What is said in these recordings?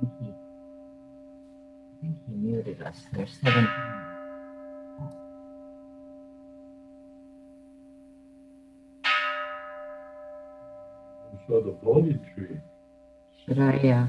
He muted us. There's 7. Show the Bodhi tree. Should I,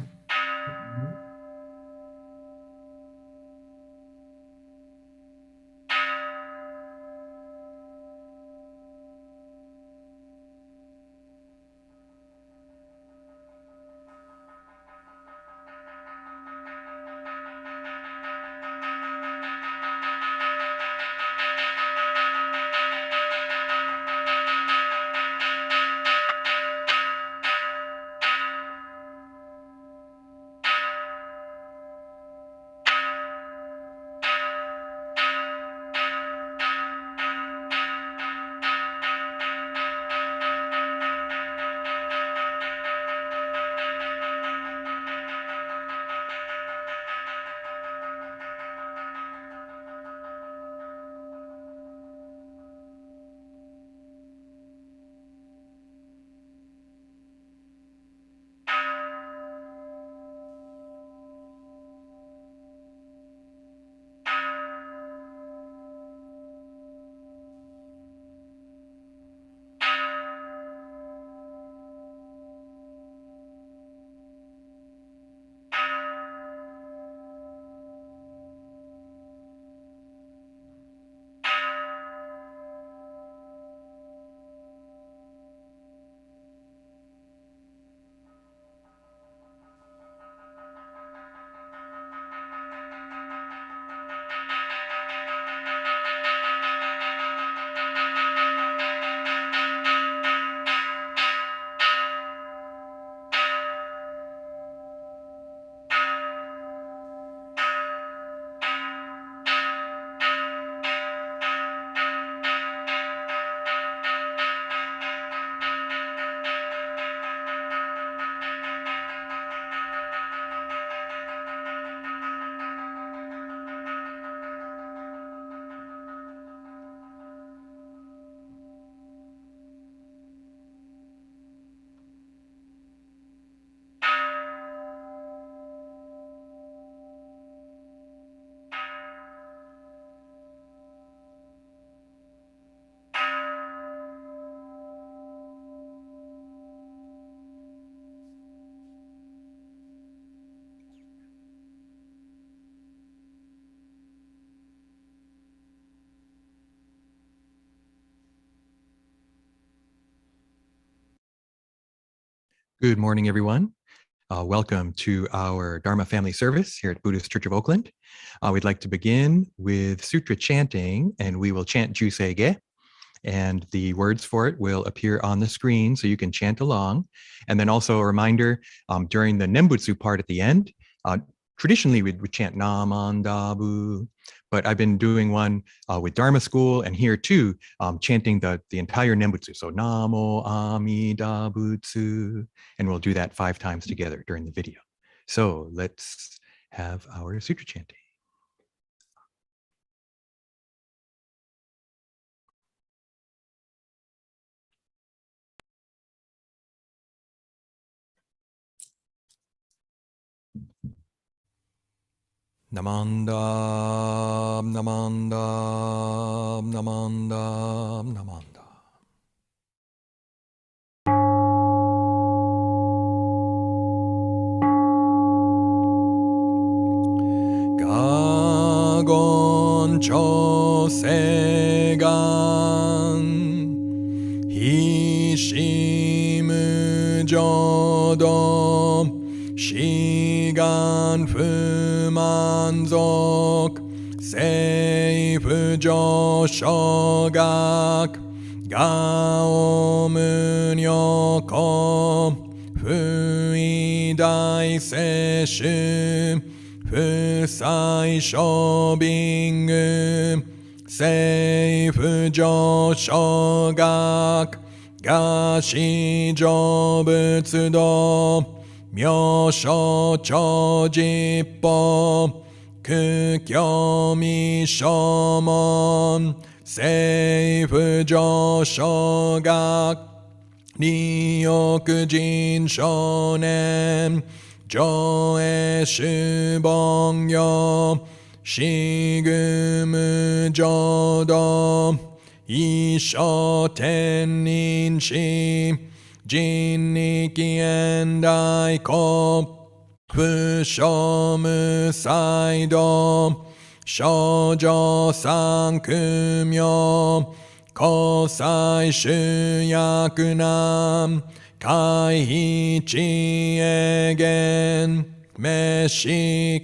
Good morning, everyone. Welcome to our Dharma family service here at Buddhist Church of Oakland. We'd like to begin with Sutra chanting, and we will chant Juseige, and the words for it will appear on the screen so you can chant along. And then also a reminder, during the Nembutsu part at the end, traditionally we would chant Naman Dabu, but I've been doing one with Dharma school and here too, chanting the entire Nembutsu. So Namo Amida Butsu, and we'll do that 5 times together during the video. So let's have our sutra chanting. Namandam, namandam, namandam, namandam. Gagon chosegan hishimu jodo shigan fumanzok seifu joshogak gaomunyoko fuidai seshu fusai shobingu seifu joshogak gashi jobutsudo myosho chojippo kukyomi shomon seifu joshogak ryokujin shonen 上主凡行しぐむ浄土一生天人師人力現代国不傷無才道少女三苦名交際集約難回避知恵言滅死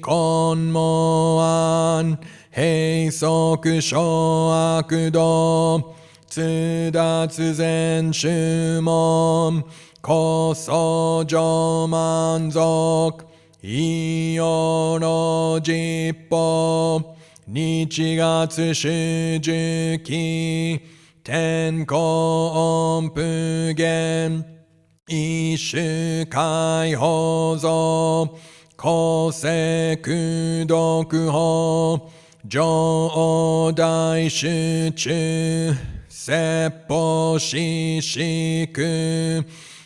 根門案閉塞小悪道通達全宗門高僧上満足異様の実法日月主樹期天候音符言一種解放像公正功徳法上大集中説法四四苦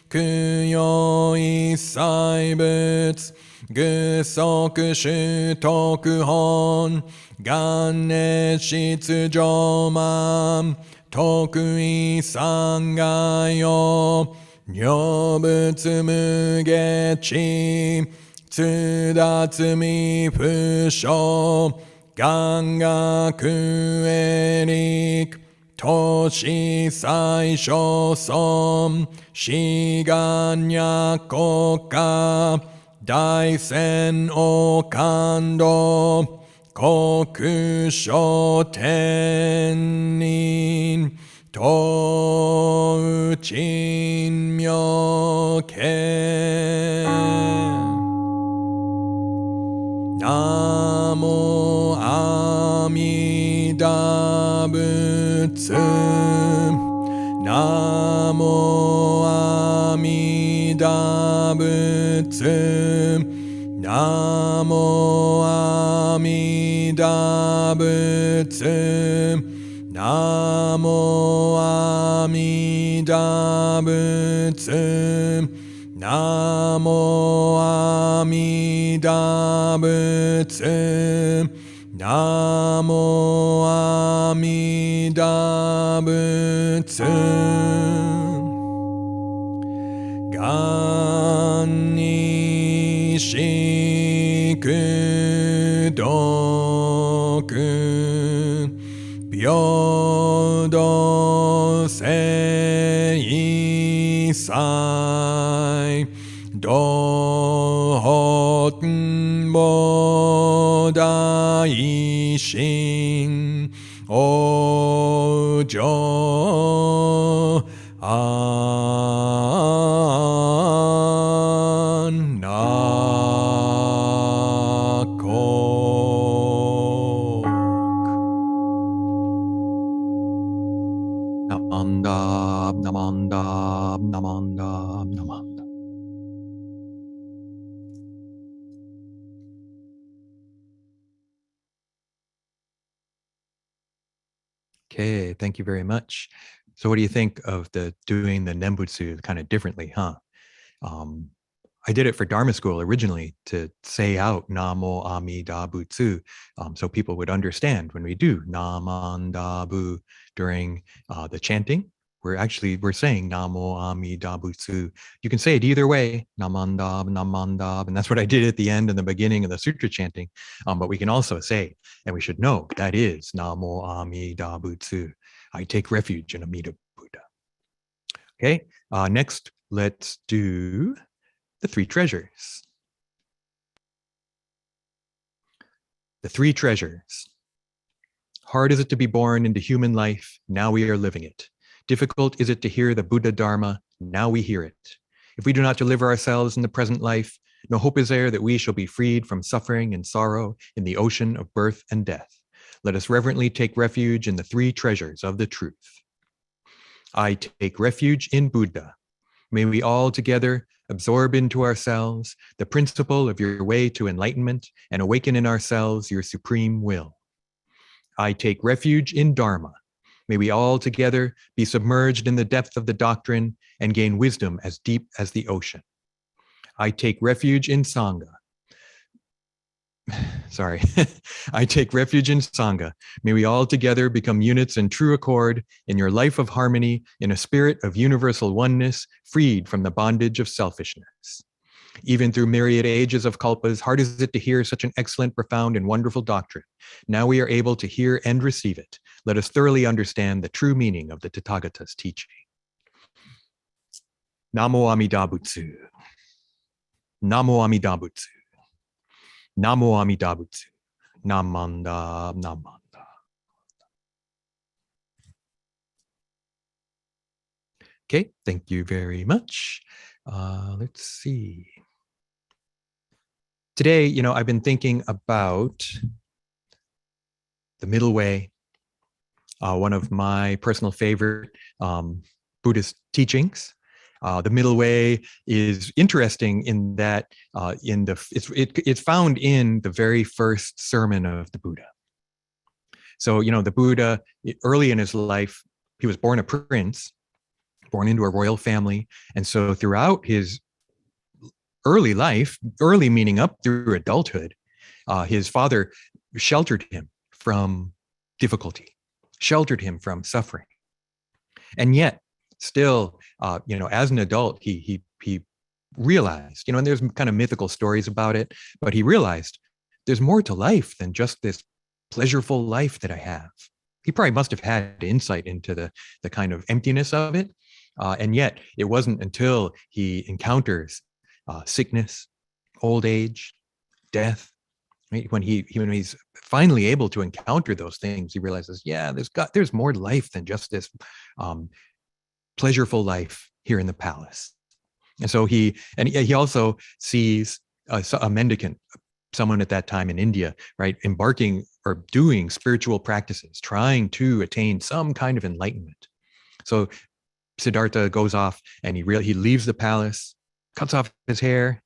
供養一切仏具足主徳本元年出上満徳意三害用如仏無下地通達未不詳願学エリック都市最小尊志願略国家大仙王感動国書天人東鎮妙見ナモ阿弥陀仏ナモ阿弥陀仏ナモ阿弥陀仏ナモ阿弥陀仏ナモ阿弥陀仏ナモ阿弥陀仏願にしく徳平等性祭道本菩提心往生安楽Namanda, namanda, namanda, namanda. Okay, thank you very much. So what do you think of doing the Nembutsu kind of differently, huh? I did it for Dharma school originally to say out Namo Amida Butsu, so people would understand when we do Namandabu during the chanting. We're saying Namo Amida Butsu. You can say it either way, Namandab, Namandab, and that's what I did at the end and the beginning of the sutra chanting. But we can also say, and we should know, that is Namo Amida Butsu. I take refuge in Amida Buddha. Okay, next let's do the three treasures. The three treasures. Hard is it to be born into human life, now we are living it. Difficult is it to hear the Buddha Dharma, now we hear it. If we do not deliver ourselves in the present life, no hope is there that we shall be freed from suffering and sorrow in the ocean of birth and death. Let us reverently take refuge in the three treasures of the truth. I take refuge in Buddha. May we all together absorb into ourselves the principle of your way to enlightenment and awaken in ourselves your supreme will. I take refuge in Dharma. May we all together be submerged in the depth of the doctrine and gain wisdom as deep as the ocean. I take refuge in Sangha. Sorry. I take refuge in Sangha. May we all together become units in true accord in your life of harmony, in a spirit of universal oneness, freed from the bondage of selfishness. Even through myriad ages of kalpas, hard is it to hear such an excellent, profound, and wonderful doctrine. Now we are able to hear and receive it. Let us thoroughly understand the true meaning of the Tathagata's teaching. Namo Amida Butsu. Namo Amida Butsu. Namo Amida Butsu. Namanda, Namanda. Okay, thank you very much. Let's see. Today, I've been thinking about the middle way, one of my personal favorite Buddhist teachings. The middle way is interesting in that it's found in the very first sermon of the Buddha. So, the Buddha, early in his life, he was born a prince, born into a royal family. And so throughout his early life, early meaning up through adulthood, his father sheltered him from difficulty, sheltered him from suffering. And yet, still, as an adult, he realized, and there's kind of mythical stories about it, but he realized there's more to life than just this pleasureful life that I have. He probably must have had insight into the kind of emptiness of it. And yet, it wasn't until he encounters sickness, old age, death, right? When he's finally able to encounter those things, he realizes, yeah, there's more to life than just this pleasureful life here in the palace. And so he also sees a mendicant, someone at that time in India, right, embarking or doing spiritual practices, trying to attain some kind of enlightenment. So Siddhartha goes off and he leaves the palace, cuts off his hair,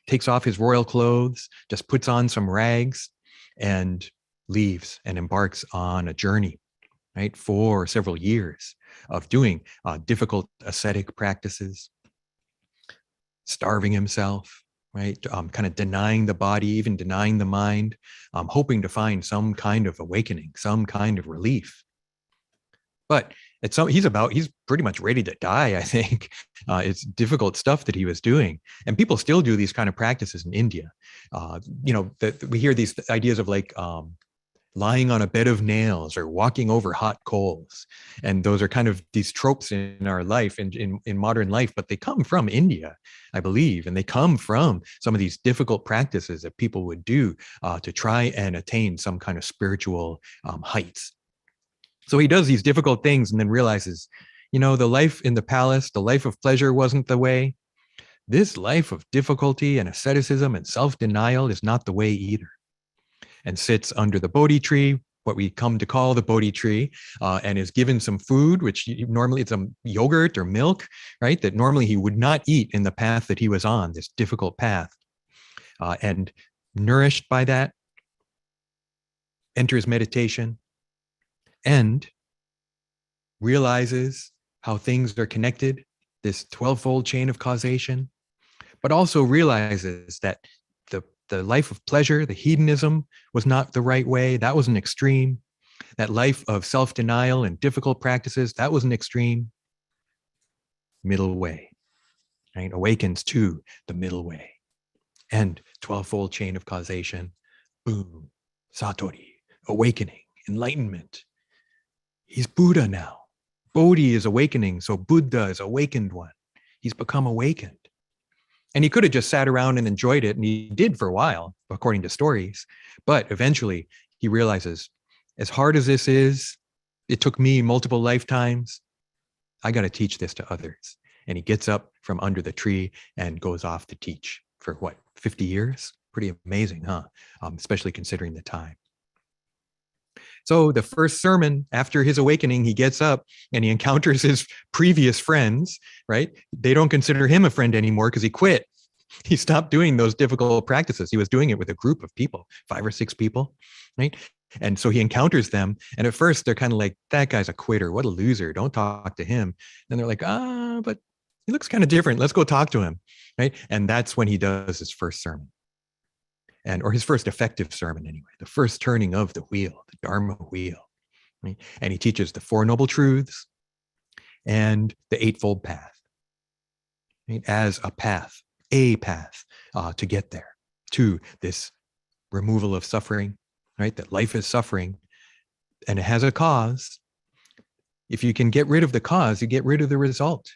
takes off his royal clothes, just puts on some rags and leaves and embarks on a journey, right, for several years of doing difficult ascetic practices, starving himself, right, kind of denying the body, even denying the mind, hoping to find some kind of awakening, some kind of relief. But he's pretty much ready to die, I think. It's difficult stuff that he was doing. And people still do these kind of practices in India. We hear these ideas of like lying on a bed of nails or walking over hot coals. And those are kind of these tropes in our life, in modern life, but they come from India, I believe. And they come from some of these difficult practices that people would do to try and attain some kind of spiritual heights. So he does these difficult things and then realizes, the life in the palace, the life of pleasure wasn't the way. This life of difficulty and asceticism and self-denial is not the way either. And sits under the Bodhi tree, what we come to call the Bodhi tree, and is given some food, which normally it's some yogurt or milk, right, that normally he would not eat in the path that he was on, this difficult path. And nourished by that, enters meditation, and realizes how things are connected, this 12-fold chain of causation, but also realizes that the life of pleasure, the hedonism, was not the right way. That was an extreme. That life of self-denial and difficult practices, that was an extreme. Middle way, right? Awakens to the middle way. And 12-fold chain of causation, boom, satori, awakening, enlightenment. He's Buddha now. Bodhi is awakening, so Buddha is awakened one. He's become awakened. And he could have just sat around and enjoyed it, and he did for a while, according to stories. But eventually, he realizes, as hard as this is, it took me multiple lifetimes. I got to teach this to others. And he gets up from under the tree and goes off to teach for 50 years? Pretty amazing, huh? Especially considering the time. So the first sermon after his awakening, he gets up and he encounters his previous friends, right? They don't consider him a friend anymore because he quit. He stopped doing those difficult practices. He was doing it with a group of people, 5 or 6 people, right? And so he encounters them. And at first they're kind of like, that guy's a quitter. What a loser. Don't talk to him. And they're like, but He looks kind of different. Let's go talk to him, right? And that's when he does his first sermon, or his first effective sermon anyway, the first turning of the wheel, the Dharma wheel. Right? And he teaches the Four Noble Truths and the Eightfold Path, right? As a path to get there, to this removal of suffering, right? That life is suffering and it has a cause. If you can get rid of the cause, you get rid of the result,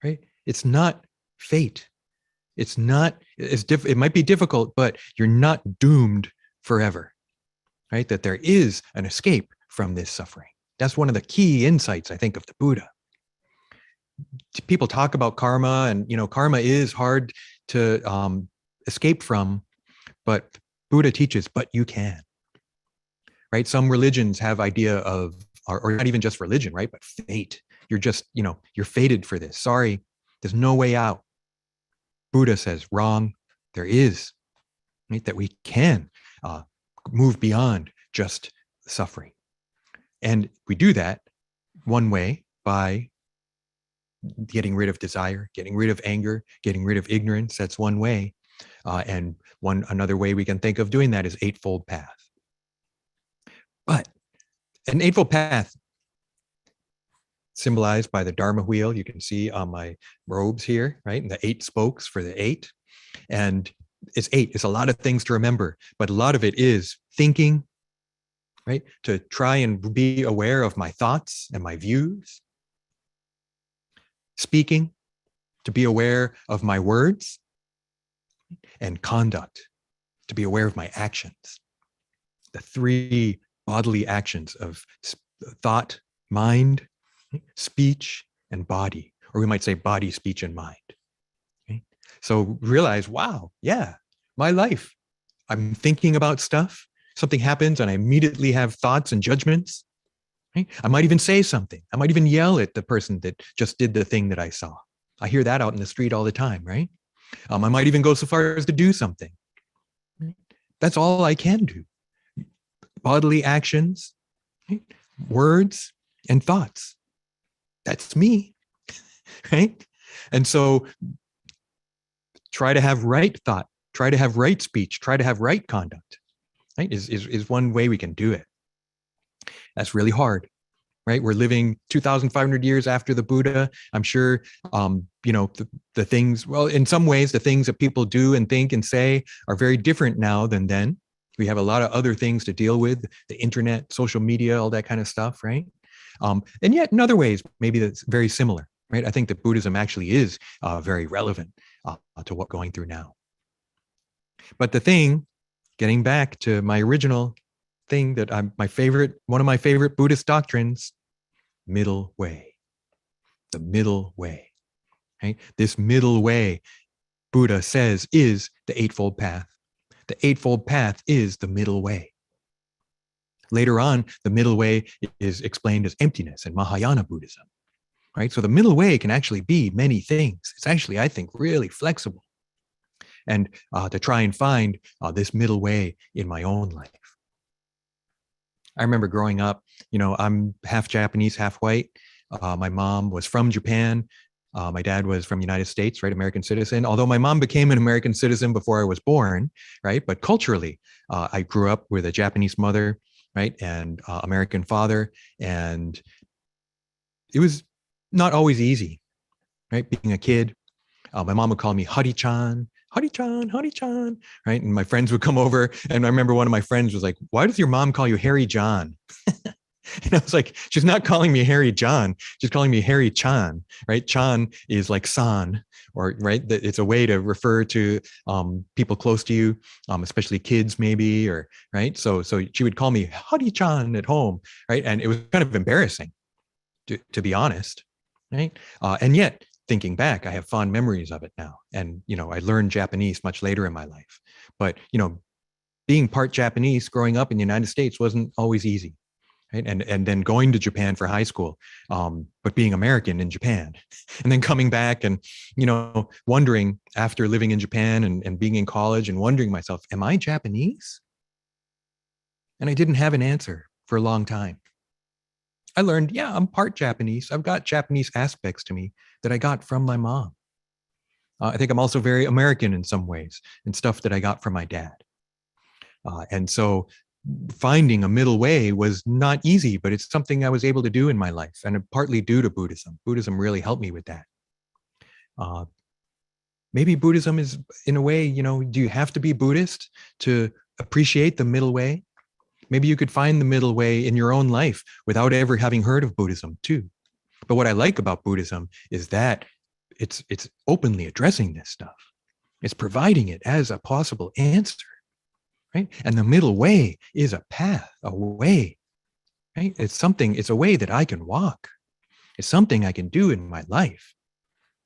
right? It's not fate. It's not, it might be difficult, but you're not doomed forever, right? That there is an escape from this suffering. That's one of the key insights, I think, of the Buddha. People talk about karma, and karma is hard to escape from, but Buddha teaches, but you can, right? Some religions have idea of, or not even just religion, right? But fate. You're just, you're fated for this. Sorry, there's no way out. Buddha says, wrong, there is, right? That we can move beyond just suffering. And we do that one way by getting rid of desire, getting rid of anger, getting rid of ignorance. That's one way. And another way we can think of doing that is Eightfold Path. But an Eightfold Path, symbolized by the Dharma wheel, you can see on my robes here, right? And the 8 spokes for the 8. And it's 8. It's a lot of things to remember, but a lot of it is thinking, right? To try and be aware of my thoughts and my views. Speaking, to be aware of my words. And conduct, to be aware of my actions. The 3 bodily actions of thought, mind, speech, and body, or we might say body, speech, and mind. Okay? So realize, wow, yeah, my life. I'm thinking about stuff. Something happens and I immediately have thoughts and judgments. Right? I might even say something. I might even yell at the person that just did the thing that I saw. I hear that out in the street all the time, right? I might even go so far as to do something. That's all I can do. Bodily actions, right? Words, and thoughts. That's me, right? And so try to have right thought, try to have right speech, try to have right conduct, right? Is one way we can do it. That's really hard, right? We're living 2,500 years after the Buddha. I'm sure, the things, well, in some ways, the things that people do and think and say are very different now than then. We have a lot of other things to deal with, the internet, social media, all that kind of stuff, right? And yet in other ways, maybe that's very similar, right? I think that Buddhism actually is very relevant to what's going through now. But the thing, getting back to my original thing that one of my favorite Buddhist doctrines, middle way, the middle way, right? This middle way, Buddha says, is the Eightfold Path. The Eightfold Path is the middle way. Later on, the middle way is explained as emptiness in Mahayana Buddhism, right? So the middle way can actually be many things. It's actually, I think, really flexible. And to try and find this middle way in my own life. I remember growing up, I'm half Japanese, half white. My mom was from Japan. My dad was from the United States, right? American citizen. Although my mom became an American citizen before I was born, right? But culturally, I grew up with a Japanese mother, right? And American father. And it was not always easy, right? Being a kid, my mom would call me Hari-chan, Hari-chan, Hari-chan, right? And my friends would come over. And I remember one of my friends was like, why does your mom call you Harry John? And I was like, she's not calling me Harry John. She's calling me Harry Chan, right? Chan is like san, or right. It's a way to refer to people close to you, especially kids maybe, or right. So she would call me Hari Chan at home, right? And it was kind of embarrassing, to be honest, right? And yet, thinking back, I have fond memories of it now. And I learned Japanese much later in my life. But being part Japanese growing up in the United States wasn't always easy. Right? And then going to Japan for high school, but being American in Japan, and then coming back and, wondering after living in Japan and being in college and wondering myself, am I Japanese? And I didn't have an answer for a long time. I learned, yeah, I'm part Japanese. I've got Japanese aspects to me that I got from my mom. I think I'm also very American in some ways and stuff that I got from my dad. And so finding a middle way was not easy, but it's something I was able to do in my life, and partly due to Buddhism. Buddhism really helped me with that. Maybe Buddhism is, in a way, do you have to be Buddhist to appreciate the middle way? Maybe you could find the middle way in your own life without ever having heard of Buddhism too. But what I like about Buddhism is that it's openly addressing this stuff. It's providing it as a possible answer, right? And the middle way is a path, a way, right? It's a way that I can walk. It's something I can do in my life.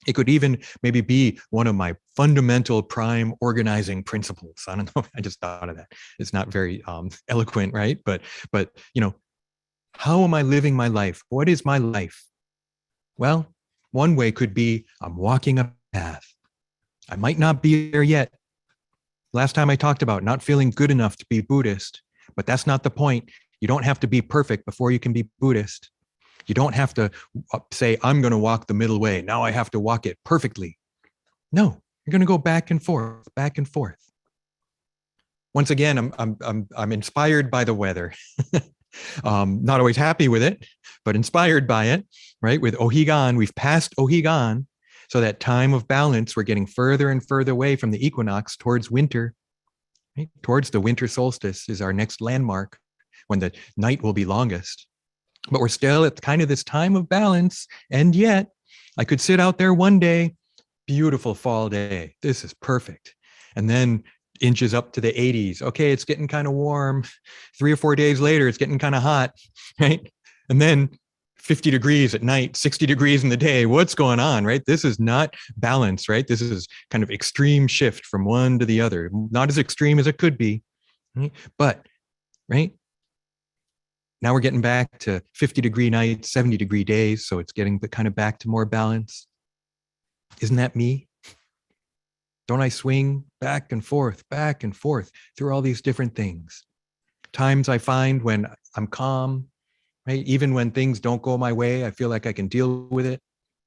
It could even maybe be one of my fundamental prime organizing principles. I don't know. I just thought of that. It's not very eloquent, right? But how am I living my life? What is my life? Well, one way could be I'm walking a path. I might not be there yet. Last time I talked about not feeling good enough to be Buddhist, but that's not the point. You don't have to be perfect before you can be Buddhist. You don't have to say, I'm going to walk the middle way. Now I have to walk it perfectly. No, you're going to go back and forth, back and forth. Once again, I'm inspired by the weather. Not always happy with it, but inspired by it, right? With Ohigan, we've passed Ohigan. So that time of balance, we're getting further and further away from the equinox towards winter, right? Towards the winter solstice is our next landmark when the night will be longest. But we're still at kind of this time of balance. And yet I could sit out there one day, beautiful fall day. This is perfect. And then inches up to the 80s. Okay, it's getting kind of warm. 3 or 4 days later, it's getting kind of hot, right? And then 50 degrees at night, 60 degrees in the day. What's going on, right? This is not balance, right? This is kind of extreme shift from one to the other. Not as extreme as it could be, right? But, right? Now we're getting back to 50-degree nights, 70-degree days. So it's getting kind of back to more balance. Isn't that me? Don't I swing back and forth through all these different things? Times I find when I'm calm, right? Even when things don't go my way, I feel like I can deal with it.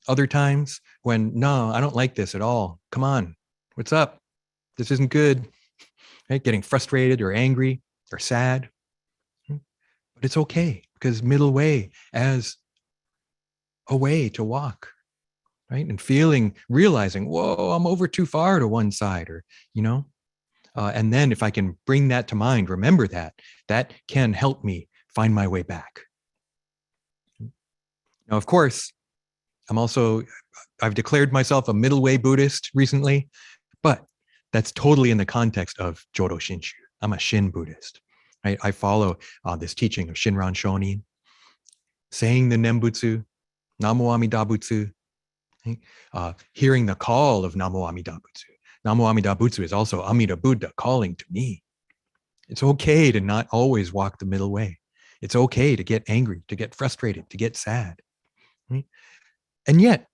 Other times when, no, I don't like this at all. Come on, what's up? This isn't good, right? Getting frustrated or angry or sad. But it's okay, because middle way as a way to walk, right? And realizing, whoa, I'm over too far to one side, or, and then if I can bring that to mind, remember that can help me find my way back. Now, of course, I've declared myself a middle way Buddhist recently, but that's totally in the context of Jodo Shinshu. I'm a Shin Buddhist. Right? I follow this teaching of Shinran Shonin, saying the Nembutsu, Namo Amida Butsu, hearing the call of Namo Amida Butsu. Namo Amida Butsu is also Amida Buddha calling to me. It's okay to not always walk the middle way. It's okay to get angry, to get frustrated, to get sad. Right? And yet,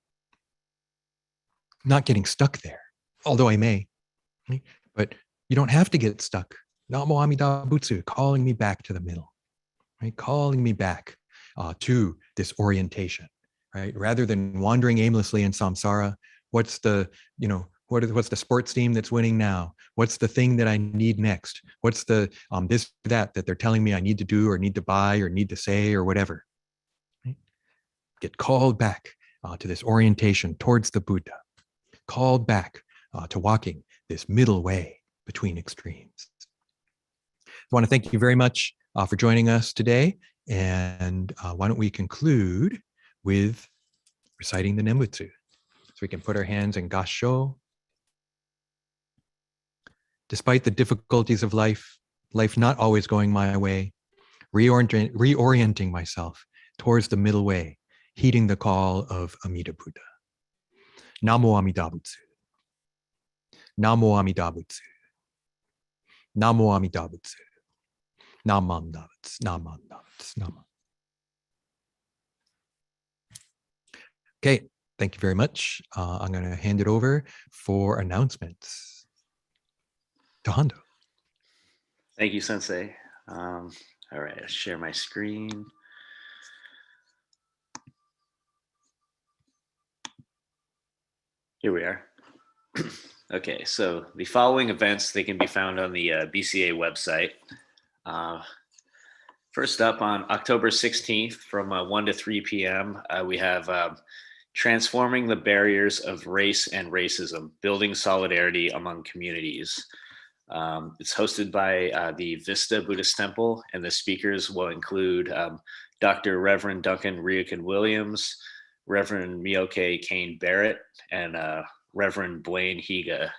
not getting stuck there, although I may. Right? But you don't have to get stuck. Namo Amida Butsu, calling me back to the middle, right? Calling me back to this orientation, right? Rather than wandering aimlessly in samsara, what's the sports team that's winning now? What's the thing that I need next? What's the this that they're telling me I need to do or need to buy or need to say or whatever? Right? Get called back to this orientation towards the Buddha, called back to walking this middle way between extremes. I want to thank you very much for joining us today. And why don't we conclude with reciting the Nembutsu. So we can put our hands in Gassho. Despite the difficulties of life not always going my way, reorienting myself towards the middle way, heeding the call of Amida Buddha. Namo Amida Butsu. Namo Amida Butsu. Namo Amida Butsu. Namam Davits, Namam Davits, Namam. Okay, thank you very much. I'm going to hand it over for announcements to Hondo. Thank you, Sensei. All right, I'll share my screen. Here we are. Okay, so the following events, they can be found on the BCA website. First up, on October 16th from 1 to 3 p.m., we have Transforming the Barriers of Race and Racism, Building Solidarity Among Communities. It's hosted by the Vista Buddhist Temple, and the speakers will include Dr. Reverend Duncan Riakin Williams, Reverend Mioke Kane Barrett, and Reverend Blaine Higa.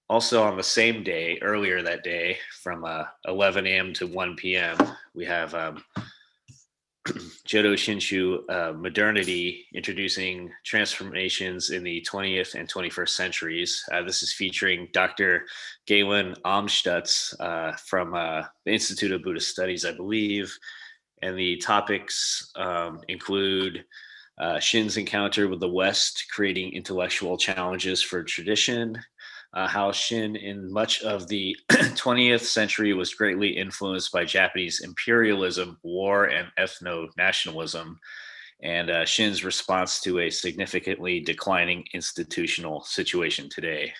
Also on the same day, earlier that day, from 11 a.m. to 1 p.m., we have Jodo Shinshu Modernity, Introducing Transformations in the 20th and 21st Centuries. This is featuring Dr. Galen Amstutz from the Institute of Buddhist Studies, I believe. And the topics include Shin's encounter with the West, creating intellectual challenges for tradition, how Shin in much of the 20th century was greatly influenced by Japanese imperialism, war, and ethno-nationalism, and Shin's response to a significantly declining institutional situation today.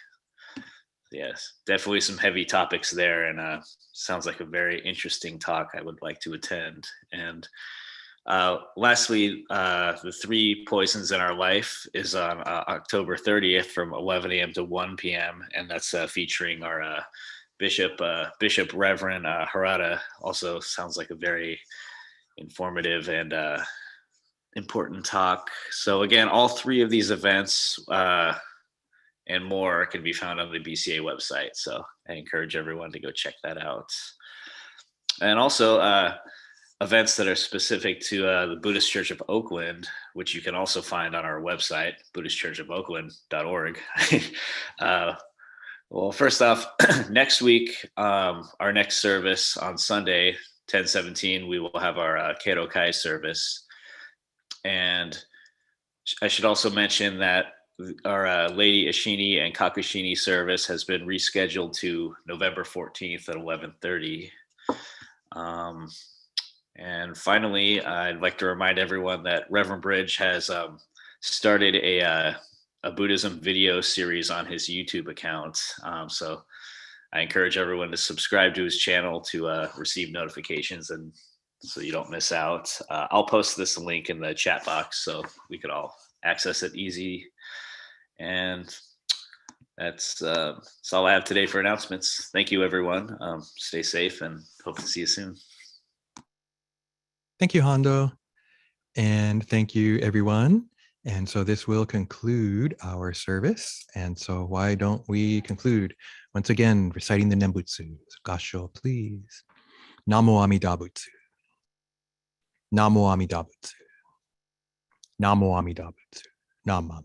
Yes, definitely some heavy topics there, and sounds like a very interesting talk I would like to attend. And lastly, the 3 Poisons in Our Life is on October 30th from 11 a.m. to 1 p.m. And that's featuring our Bishop Reverend Harada. Also sounds like a very informative and important talk. So again, all 3 of these events and more can be found on the BCA website. So I encourage everyone to go check that out. And also, events that are specific to the Buddhist Church of Oakland, which you can also find on our website, buddhistchurchofoakland.org. Well, first off, next week, our next service on Sunday, 10/17, we will have our Keirokai service. And I should also mention that our Lady Ashini and Kakushini service has been rescheduled to November 14th at 11:30. And finally, I'd like to remind everyone that Reverend Bridge has started a Buddhism video series on his YouTube account. So I encourage everyone to subscribe to his channel to receive notifications and so you don't miss out. I'll post this link in the chat box so we could all access it easy. And that's all I have today for announcements. Thank you, everyone. Stay safe and hope to see you soon. Thank you, Hondo. And thank you, everyone. And so this will conclude our service. And so why don't we conclude once again reciting the Nembutsu? Kansho, please. Namo Amida Butsu. Namo Amida Butsu. Namo Amida Butsu. Nama.